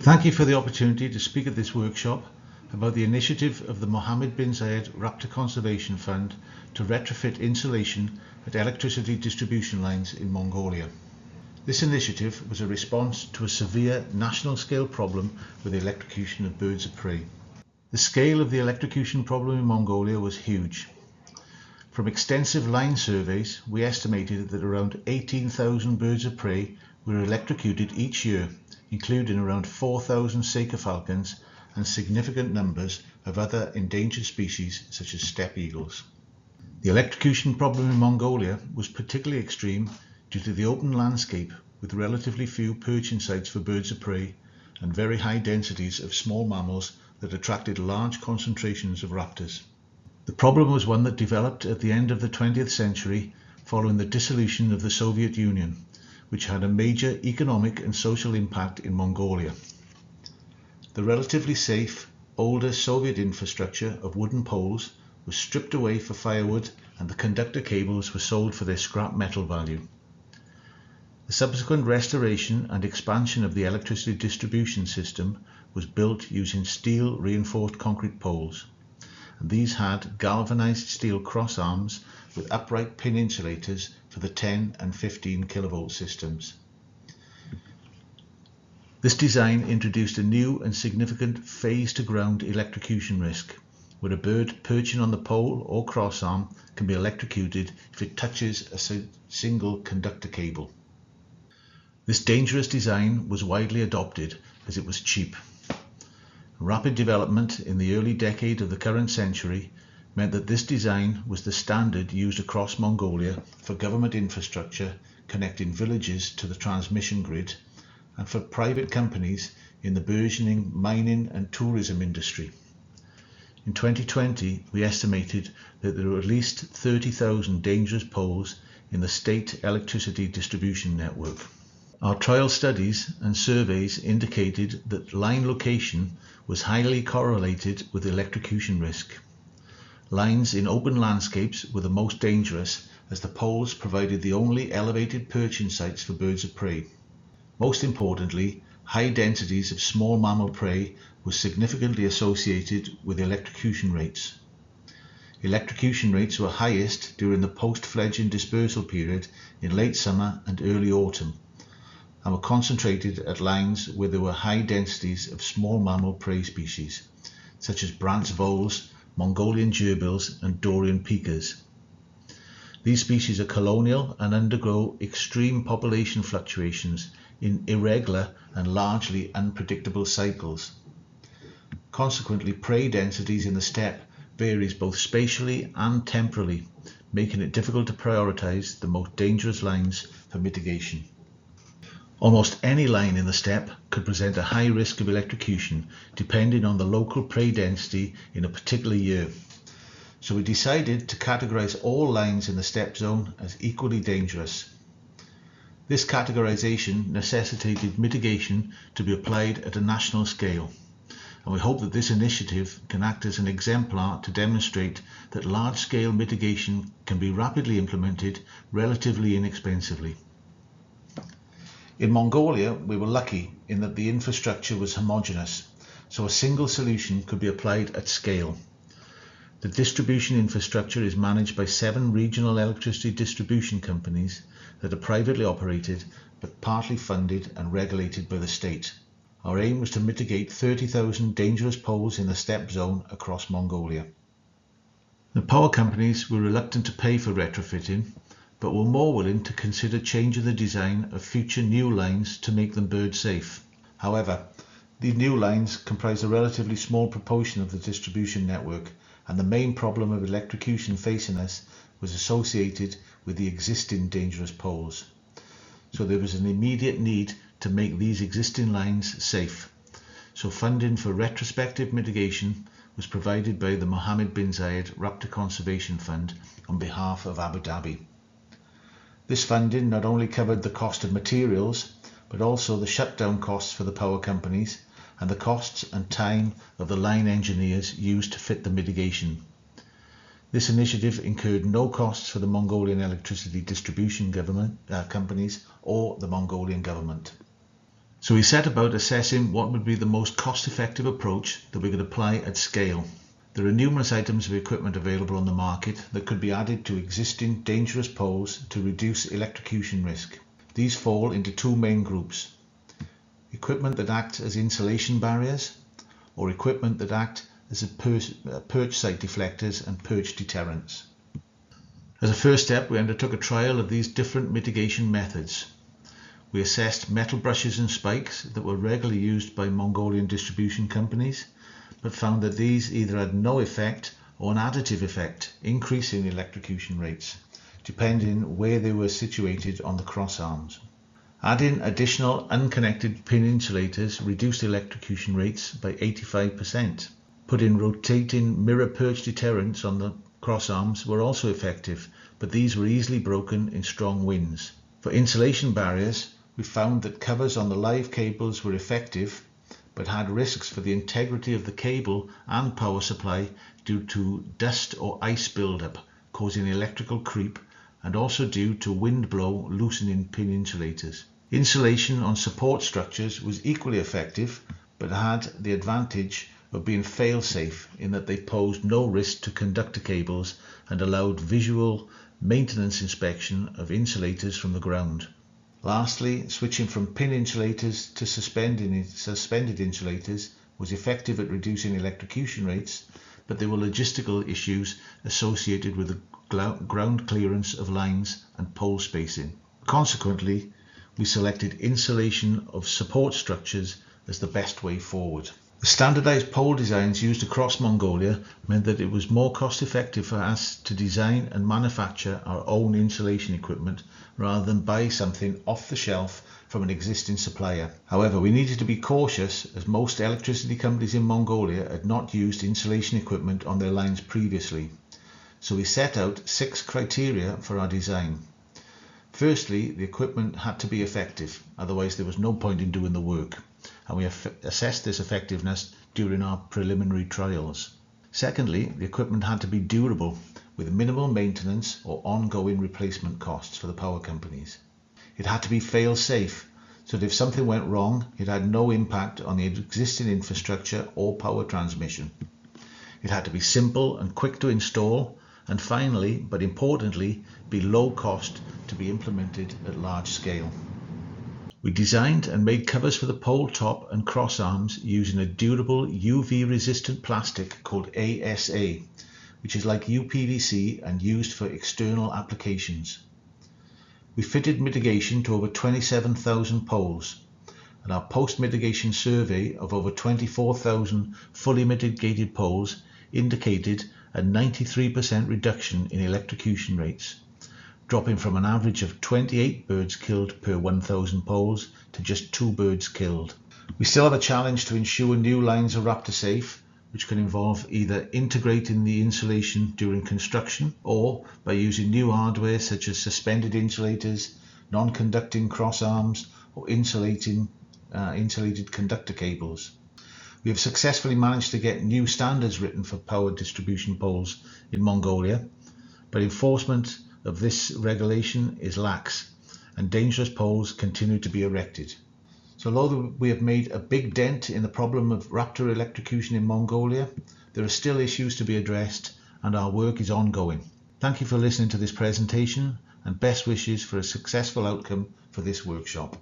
Thank you for the opportunity to speak at this workshop about the initiative of the Mohammed bin Zayed Raptor Conservation Fund to retrofit insulation at electricity distribution lines in Mongolia. This initiative was a response to a severe national scale problem with the electrocution of birds of prey. The scale of the electrocution problem in Mongolia was huge. From extensive line surveys, we estimated that around 18,000 birds of prey were electrocuted each year, including around 4,000 Saker falcons and significant numbers of other endangered species such as steppe eagles. The electrocution problem in Mongolia was particularly extreme due to the open landscape with relatively few perching sites for birds of prey and very high densities of small mammals that attracted large concentrations of raptors. The problem was one that developed at the end of the 20th century following the dissolution of the Soviet Union, which had a major economic and social impact in Mongolia. The relatively safe, older Soviet infrastructure of wooden poles was stripped away for firewood, and the conductor cables were sold for their scrap metal value. The subsequent restoration and expansion of the electricity distribution system was built using steel reinforced concrete poles, and these had galvanized steel cross arms with upright pin insulators for the 10 and 15 kilovolt systems. This design introduced a new and significant phase-to-ground electrocution risk, where a bird perching on the pole or cross arm can be electrocuted if it touches a single conductor cable. This dangerous design was widely adopted as it was cheap. Rapid development in the early decade of the current century meant that this design was the standard used across Mongolia for government infrastructure connecting villages to the transmission grid and for private companies in the burgeoning mining and tourism industry. In 2020, we estimated that there were at least 30,000 dangerous poles in the state electricity distribution network. Our trial studies and surveys indicated that line location was highly correlated with electrocution risk. Lines in open landscapes were the most dangerous, as the poles provided the only elevated perching sites for birds of prey. Most importantly, high densities of small mammal prey were significantly associated with electrocution rates. Electrocution rates were highest during the post-fledging dispersal period in late summer and early autumn, and were concentrated at lines where there were high densities of small mammal prey species, such as Brandt's voles, Mongolian gerbils and Dorian pikas. These species are colonial and undergo extreme population fluctuations in irregular and largely unpredictable cycles. Consequently, prey densities in the steppe varies both spatially and temporally, making it difficult to prioritize the most dangerous lines for mitigation. Almost any line in the steppe could present a high risk of electrocution depending on the local prey density in a particular year. So we decided to categorize all lines in the steppe zone as equally dangerous. This categorization necessitated mitigation to be applied at a national scale, and we hope that this initiative can act as an exemplar to demonstrate that large-scale mitigation can be rapidly implemented relatively inexpensively. In Mongolia, we were lucky in that the infrastructure was homogeneous, so a single solution could be applied at scale. The distribution infrastructure is managed by 7 regional electricity distribution companies that are privately operated but partly funded and regulated by the state. Our aim was to mitigate 30,000 dangerous poles in the steppe zone across Mongolia. The power companies were reluctant to pay for retrofitting, but were more willing to consider changing the design of future new lines to make them bird safe. However, these new lines comprise a relatively small proportion of the distribution network, and the main problem of electrocution facing us was associated with the existing dangerous poles. So there was an immediate need to make these existing lines safe. So funding for retrospective mitigation was provided by the Mohammed bin Zayed Raptor Conservation Fund on behalf of Abu Dhabi. This funding not only covered the cost of materials, but also the shutdown costs for the power companies and the costs and time of the line engineers used to fit the mitigation. This initiative incurred no costs for the Mongolian electricity distribution companies or the Mongolian government. So we set about assessing what would be the most cost-effective approach that we could apply at scale. There are numerous items of equipment available on the market that could be added to existing dangerous poles to reduce electrocution risk. These fall into two main groups: equipment that act as insulation barriers, or equipment that act as perch site deflectors and perch deterrents. As a first step, we undertook a trial of these different mitigation methods. We assessed metal brushes and spikes that were regularly used by Mongolian distribution companies, but found that these either had no effect or an additive effect, increasing electrocution rates, depending where they were situated on the cross arms. Adding additional unconnected pin insulators reduced electrocution rates by 85%. Putting rotating mirror perch deterrents on the cross arms were also effective, but these were easily broken in strong winds. For insulation barriers, we found that covers on the live cables were effective, but had risks for the integrity of the cable and power supply due to dust or ice buildup, causing electrical creep, and also due to wind blow loosening pin insulators. Insulation on support structures was equally effective, but had the advantage of being fail-safe in that they posed no risk to conductor cables and allowed visual maintenance inspection of insulators from the ground. Lastly, switching from pin insulators to suspended insulators was effective at reducing electrocution rates, but there were logistical issues associated with the ground clearance of lines and pole spacing. Consequently, we selected insulation of support structures as the best way forward. The standardized pole designs used across Mongolia meant that it was more cost effective for us to design and manufacture our own insulation equipment rather than buy something off the shelf from an existing supplier. However, we needed to be cautious as most electricity companies in Mongolia had not used insulation equipment on their lines previously. So we set out 6 criteria for our design. Firstly, the equipment had to be effective, otherwise there was no point in doing the work, and we assessed this effectiveness during our preliminary trials. Secondly, the equipment had to be durable, with minimal maintenance or ongoing replacement costs for the power companies. It had to be fail-safe, so that if something went wrong, it had no impact on the existing infrastructure or power transmission. It had to be simple and quick to install, and finally, but importantly, be low cost to be implemented at large scale. We designed and made covers for the pole top and cross arms using a durable UV resistant plastic called ASA, which is like UPVC and used for external applications. We fitted mitigation to over 27,000 poles, and our post-mitigation survey of over 24,000 fully mitigated poles indicated a 93% reduction in electrocution rates, dropping from an average of 28 birds killed per 1,000 poles to just 2 birds killed. We still have a challenge to ensure new lines are Raptor safe, which can involve either integrating the insulation during construction or by using new hardware such as suspended insulators, non-conducting cross arms, or insulated conductor cables. We have successfully managed to get new standards written for power distribution poles in Mongolia, but enforcement of this regulation is lax and dangerous poles continue to be erected. So although we have made a big dent in the problem of Raptor electrocution in Mongolia, there are still issues to be addressed and our work is ongoing. Thank you for listening to this presentation and best wishes for a successful outcome for this workshop.